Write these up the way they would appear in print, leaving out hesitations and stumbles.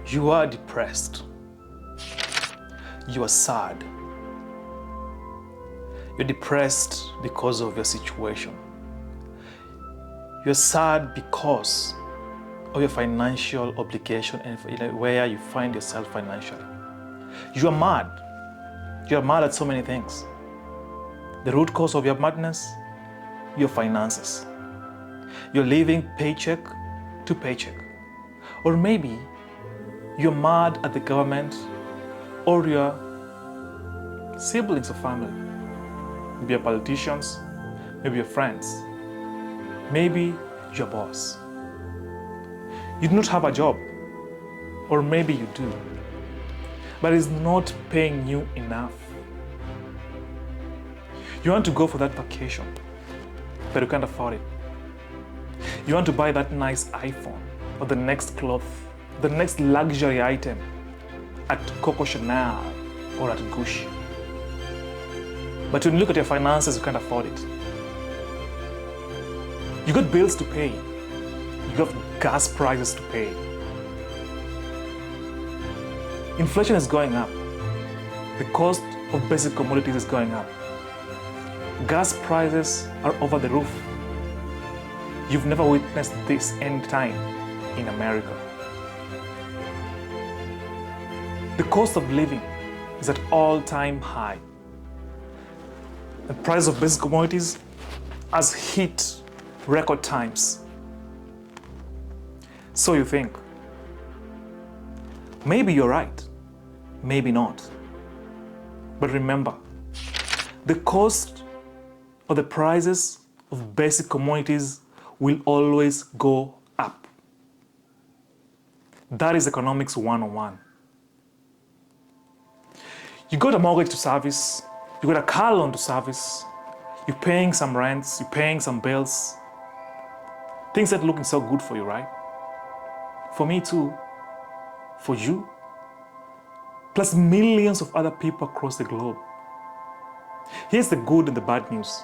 You are depressed. You are sad. You're depressed because of your situation. You're sad because of your financial obligation and where you find yourself financially. You are mad. You are mad at so many things. The root cause of your madness, your finances. You're living paycheck to paycheck. Or maybe you're mad at the government or your siblings or family. Maybe your politicians, maybe your friends, maybe your boss. You do not have a job, or maybe you do, but it's not paying you enough. You want to go for that vacation, but you can't afford it. You want to buy that nice iPhone, or the next cloth, the next luxury item at Coco Chanel or at Gucci. But when you look at your finances, you can't afford it. You got bills to pay. You got gas prices to pay. Inflation is going up. The cost of basic commodities is going up. Gas prices are over the roof. You've never witnessed this any time in America. The cost of living is at all-time high. The price of basic commodities has hit record times. So you think, maybe you're right, maybe not. But remember, the cost or the prices of basic commodities will always go up. That is economics 101. You got a mortgage to service, you got a car loan to service, you're paying some rents, you're paying some bills. Things aren't looking so good for you, right? For me too, for you, plus millions of other people across the globe. Here's the good and the bad news.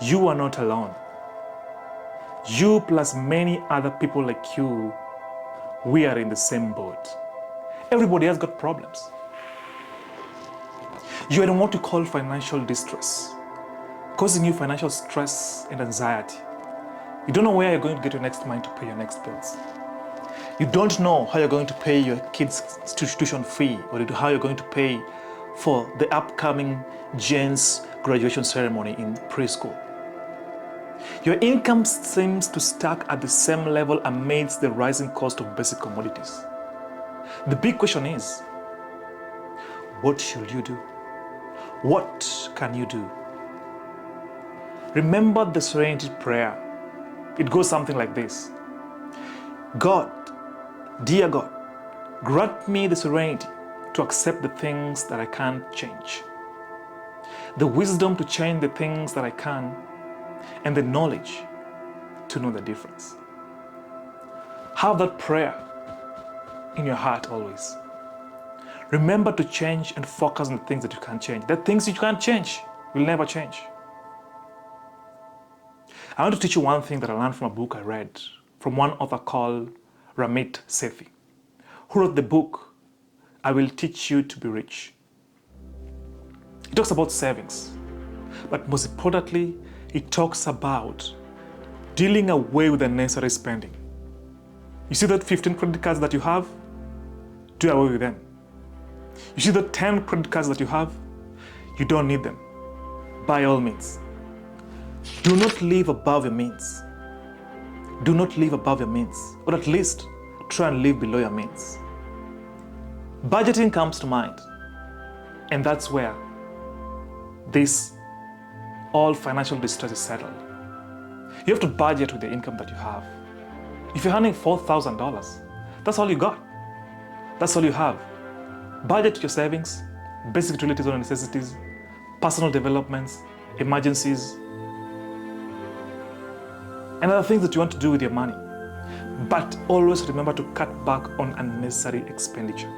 You are not alone. You plus many other people like you, we are in the same boat. Everybody has got problems. You are in what we call financial distress, causing you financial stress and anxiety. You don't know where you're going to get your next money to pay your next bills. You don't know how you're going to pay your kids' tuition fee or how you're going to pay for the upcoming Jen's graduation ceremony in preschool. Your income seems to stack at the same level amidst the rising cost of basic commodities. The big question is, what should you do? What can you do? Remember the serenity prayer. It goes something like this. God, dear God, grant me the serenity to accept the things that I can't change, the wisdom to change the things that I can, and the knowledge to know the difference. Have that prayer in your heart always. Remember to change and focus on the things that you can't change. The things you can't change will never change. I want to teach you one thing that I learned from a book I read from one author called Ramit Sethi, who wrote the book, I Will Teach You to Be Rich. It talks about savings, but most importantly, it talks about dealing away with unnecessary spending. You see that 15 credit cards that you have? Do away with them. You see the 10 credit cards that you have? You don't need them. By all means. Do not live above your means. Do not live above your means, or at least try and live below your means. Budgeting comes to mind, and that's where this all financial distress is settled. You have to budget with the income that you have. If you're earning $4,000, that's all you got. That's all you have. Budget your savings, basic utilities or necessities, personal developments, emergencies, and other things that you want to do with your money. But always remember to cut back on unnecessary expenditure.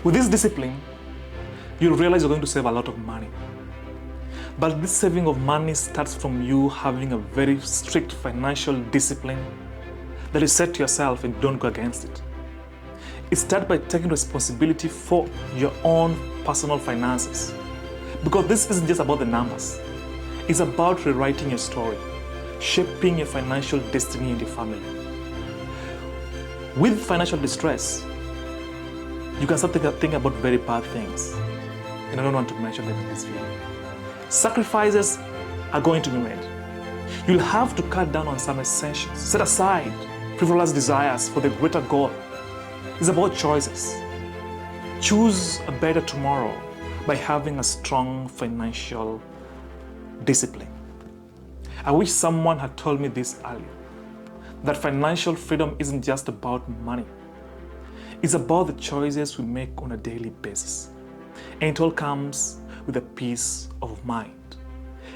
With this discipline, you'll realize you're going to save a lot of money. But this saving of money starts from you having a very strict financial discipline that you set to yourself and don't go against it. It starts by taking responsibility for your own personal finances. Because this isn't just about the numbers. It's about rewriting your story, shaping your financial destiny and your family. With financial distress, you can start thinking about very bad things. And I don't want to mention them in this video. Sacrifices are going to be made. You'll have to cut down on some essentials. Set aside frivolous desires for the greater goal. It's about choices. Choose a better tomorrow by having a strong financial discipline. I wish someone had told me this earlier, that financial freedom isn't just about money. It's about the choices we make on a daily basis. And it all comes with a peace of mind.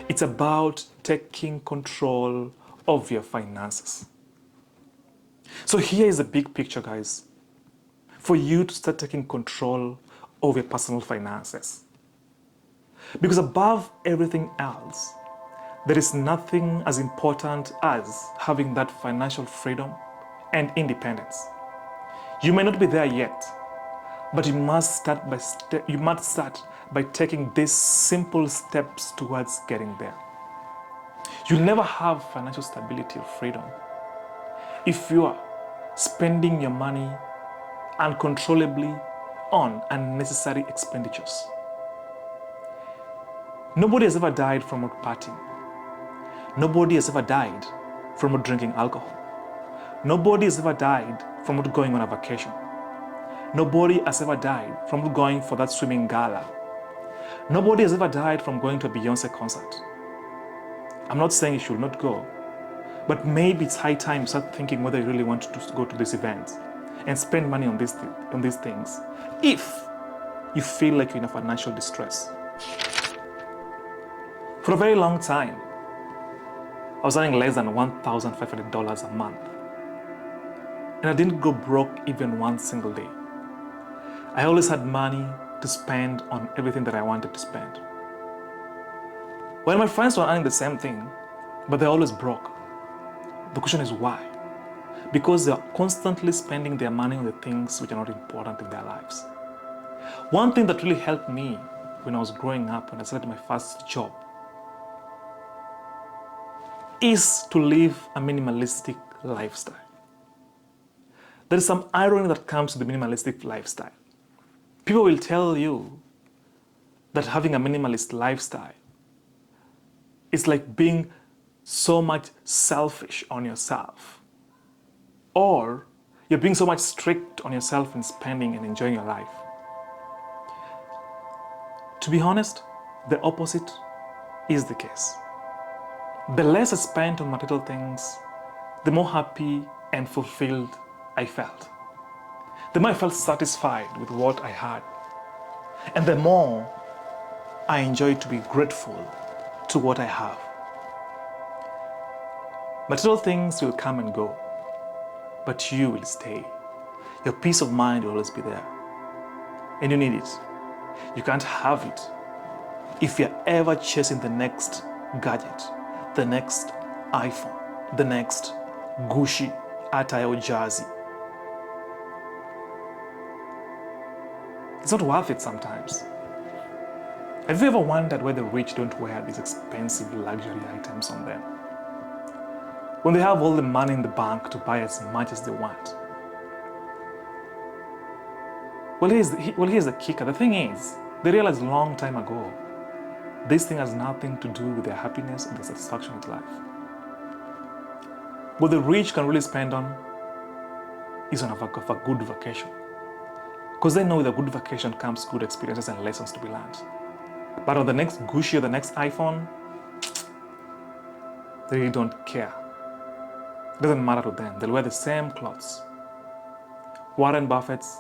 It's about taking control of your finances. So here is the big picture, guys, for you to start taking control of your personal finances. Because above everything else, there is nothing as important as having that financial freedom and independence. You may not be there yet, but you must start by taking these simple steps towards getting there. You'll never have financial stability or freedom if you are spending your money uncontrollably on unnecessary expenditures. Nobody has ever died from not partying. Nobody has ever died from not drinking alcohol. Nobody has ever died from not going on a vacation. Nobody has ever died from not going for that swimming gala. Nobody has ever died from going to a Beyonce concert. I'm not saying you should not go, but maybe it's high time you start thinking whether you really want to go to these events and spend money on these things if you feel like you're in a financial distress. For a very long time, I was earning less than $1,500 a month. And I didn't go broke even one single day. I always had money to spend on everything that I wanted to spend. When my friends were earning the same thing, but they're always broke, the question is why? Because they're constantly spending their money on the things which are not important in their lives. One thing that really helped me when I was growing up, when I started my first job, is to live a minimalistic lifestyle. There is some irony that comes with the minimalistic lifestyle. People will tell you that having a minimalist lifestyle is like being so much selfish on yourself, or you're being so much strict on yourself in spending and enjoying your life. To be honest, the opposite is the case. The less I spent on material things, the more happy and fulfilled I felt. The more I felt satisfied with what I had. And the more I enjoyed to be grateful to what I have. Material things will come and go, but you will stay. Your peace of mind will always be there. And you need it. You can't have it if you're ever chasing the next gadget, the next iPhone, the next Gucci, attire or jersey. It's not worth it sometimes. Have you ever wondered why the rich don't wear these expensive luxury items on them? When they have all the money in the bank to buy as much as they want. Well, here's the kicker. The thing is, they realized a long time ago, this thing has nothing to do with their happiness and their satisfaction with life. What the rich can really spend on is on a good vacation. Because they know with a good vacation comes good experiences and lessons to be learned. But on the next Gucci or the next iPhone, they really don't care. It doesn't matter to them. They'll wear the same clothes. Warren Buffett's,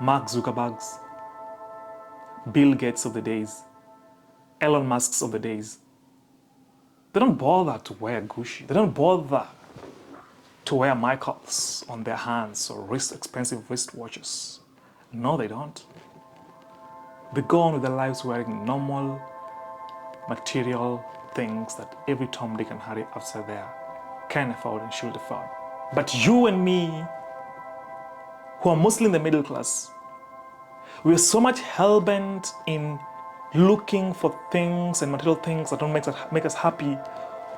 Mark Zuckerberg's, Bill Gates of the days, Elon Musk's of the days. They don't bother to wear Gucci. They don't bother to wear Michaels on their hands or expensive wristwatches. No, they don't. They go on with their lives wearing normal, material things that every Tom, Dick, and Harry outside there can afford and should afford. But you and me, who are mostly in the middle class, we are so much hell-bent in looking for things and material things that don't make us happy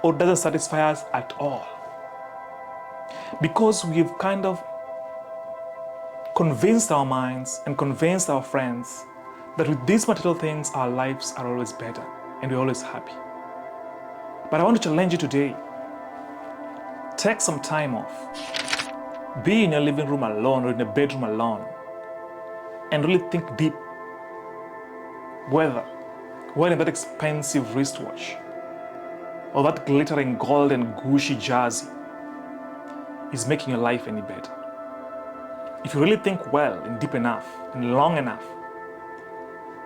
or doesn't satisfy us at all. Because we've kind of convinced our minds and convinced our friends that with these material things, our lives are always better and we're always happy. But I want to challenge you today. Take some time off. Be in your living room alone or in a bedroom alone and really think deep whether wearing that expensive wristwatch or that glittering gold and Gucci jersey is making your life any better. If you really think well and deep enough and long enough,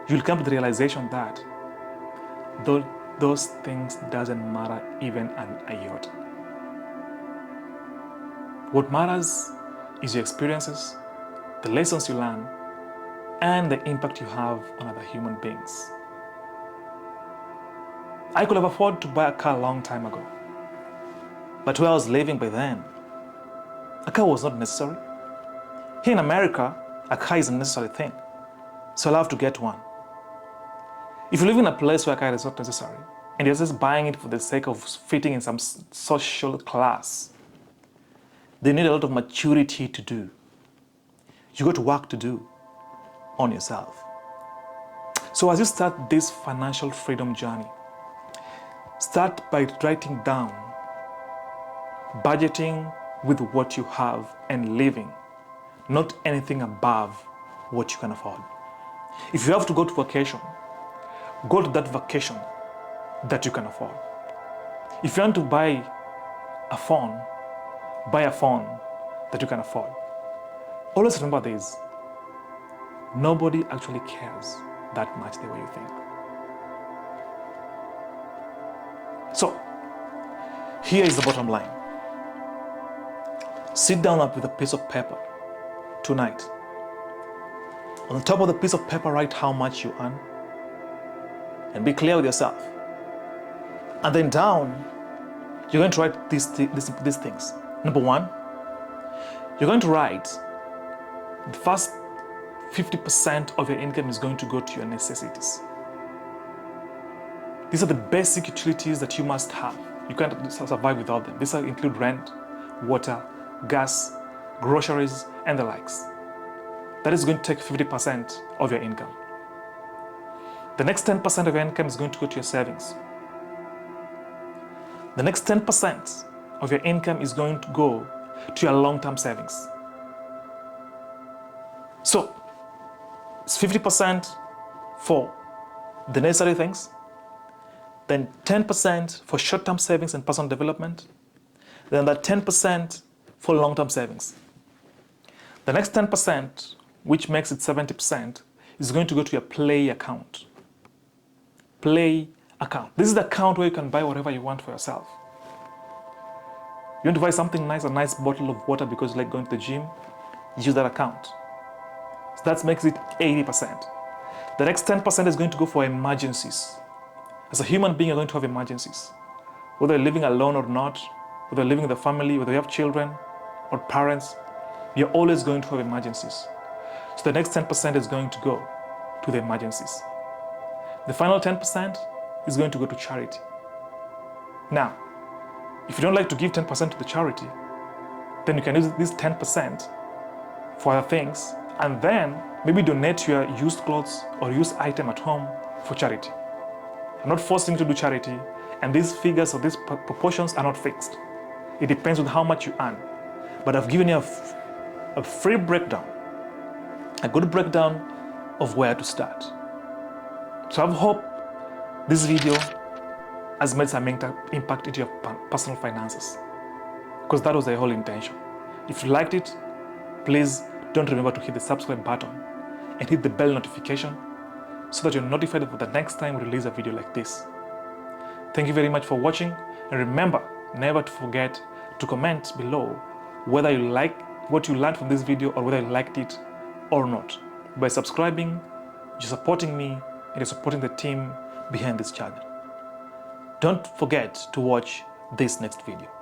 you'll come to the realization that those things doesn't matter even an iota. What matters is your experiences, the lessons you learn, and the impact you have on other human beings. I could have afforded to buy a car a long time ago, but where I was living by then, a car was not necessary. Here in America, a car is a necessary thing, so I'll have to get one. If you live in a place where a car is not necessary, and you're just buying it for the sake of fitting in some social class, they need a lot of maturity to do. You got work to do on yourself. So as you start this financial freedom journey, start by writing down, budgeting with what you have and living, not anything above what you can afford. If you have to go to vacation, go to that vacation that you can afford. If you want to buy a phone that you can afford. Always remember this, nobody actually cares that much the way you think. So, here is the bottom line. Sit down up with a piece of paper tonight. On the top of the piece of paper, write how much you earn and be clear with yourself. And then down, you're going to write these things. Number one, you're going to write the first 50% of your income is going to go to your necessities. These are the basic utilities that you must have. You can't survive without them. These include rent, water, gas, groceries, and the likes. That is going to take 50% of your income. The next 10% of your income is going to go to your savings. The next 10% of your income is going to go to your long-term savings. So, it's 50% for the necessary things, then 10% for short-term savings and personal development, then that 10% for long-term savings. The next 10%, which makes it 70%, is going to go to your play account. Play account. This is the account where you can buy whatever you want for yourself. You want to buy something nice, a nice bottle of water because you like going to the gym, use that account. So that makes it 80%. The next 10% is going to go for emergencies. As a human being, you're going to have emergencies. Whether you're living alone or not, whether you're living with a family, whether you have children or parents, you're always going to have emergencies. So the next 10% is going to go to the emergencies. The final 10% is going to go to charity. Now, if you don't like to give 10% to the charity, then you can use this 10% for other things and then maybe donate your used clothes or used item at home for charity. I'm not forcing you to do charity, and these figures or these proportions are not fixed. It depends on how much you earn. But I've given you a free breakdown, a good breakdown of where to start. So I hope this video has made some impact into your personal finances, because that was the whole intention. If you liked it, please don't remember to hit the subscribe button and hit the bell notification so that you're notified of the next time we release a video like this. Thank you very much for watching, and remember never to forget to comment below whether you like what you learned from this video or whether you liked it or not. By subscribing, you're supporting me and you're supporting the team behind this channel. Don't forget to watch this next video.